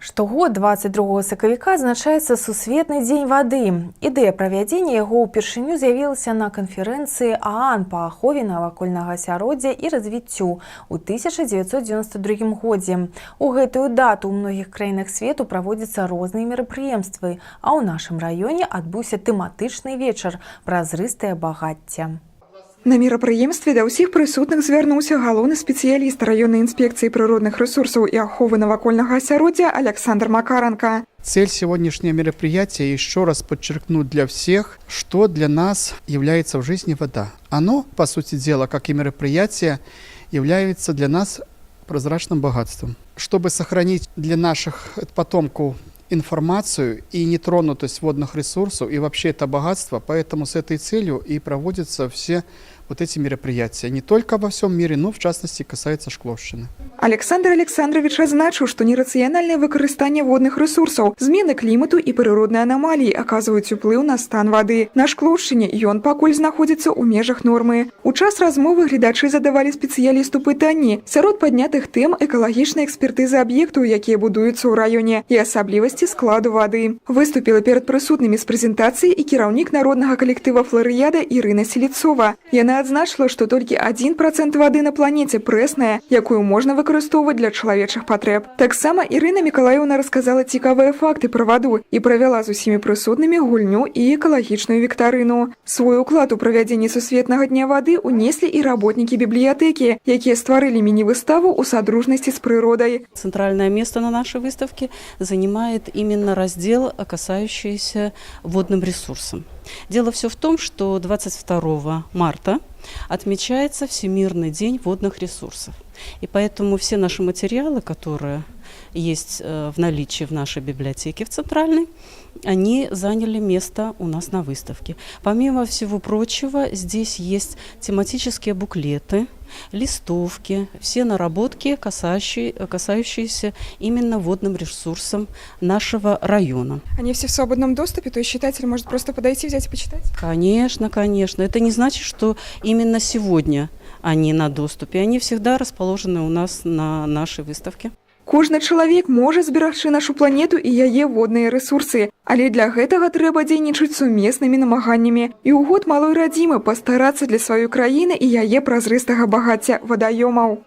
Штогод 22 сакавіка адзначаецца сусветны дзень вады. Ідэя правядзення яго ўпершыню з'явілася на канферэнцыі ААН па ахове навакольнага асяроддзя і развіццю ў 1992 годзе. У гэтую дату ў многіх краінах свету праводзяцца розныя мерапрыемствы, а ў нашым раёне адбыўся тэматычны вечар «Празрыстае багацце». На мерапрыемстве да ўсіх прысутных звярнуўся галоўны спецыяліст раённай інспекцыі прыродных ресурсаў и аховы навакольнага асяроддзя Александр Макаренко. Цель сегодняшнего мероприятия еще раз подчеркнуть для всех, что для нас является в жизни вода. Оно, по сути дела, как и мероприятие, является для нас прозрачным богатством. Чтобы сохранить для наших потомков информацию и нетронутость водных ресурсов и вообще это богатство, поэтому с этой целью и проводятся все вот эти мероприятия. Не только во всем мире, но в частности касается Шкловщины. Александр Александрович адзначыў, што нерацыянальнае выкарыстанне водных ресурсаў, змены клімату і прыродныя анамаліі аказваюць уплыў на стан вады. На Шкловшчыне ён пакуль знаходзіцца ў межах нормы. У час размовы гледачы задавалі спецыялісту пытанні. Сярод паднятых тэм экалагічная экспертыза аб'ектаў, якія будуюцца ў раёне, і асаблівасці складу вады. Выступіла перад прысутнымі з прэзентацыяй і кіраўнік народнага калектыва «Флорыяда» Ірына Селіцова. Яна адзначыла, што толькі 1% вады на планеце прэсная, якую можна выкарыстоўваць для чалавечых патрэб. Таксама Ірына Мікалаеўна расказала цікавыя факты пра ваду і правяла з усімі прысутнымі гульню і экалагічную віктарыну. Свой уклад у правядзенні сусветнага дня вады унеслі і работнікі бібліятэкі, якія стварылі міні-выставу ў садружнасці з прыродай. Центральное место на нашей выставке занимает именно раздел, касающийся водным ресурсом. Дело все в том, что 22 марта отмечается Всемирный день водных ресурсов. И поэтому все наши материалы, которые есть в наличии в нашей библиотеке в Центральной, они заняли место у нас на выставке. Помимо всего прочего, здесь есть тематические буклеты, листовки, все наработки, касающиеся именно водным ресурсам нашего района. Они все в свободном доступе, то есть читатель может просто подойти, взять и почитать? Конечно, конечно. Это не значит, что именно сегодня они на доступе. Они всегда расположены у нас на нашей выставке. Кожны чалавек можа зберагчы нашу планету і яе водныя рэсурсы, але для гэтага трэба дзейнічаць сумеснымі намаганнямі і ў год малой радзімы пастарацца для сваёй краіны і яе празрыстага багацця вадаёмаў.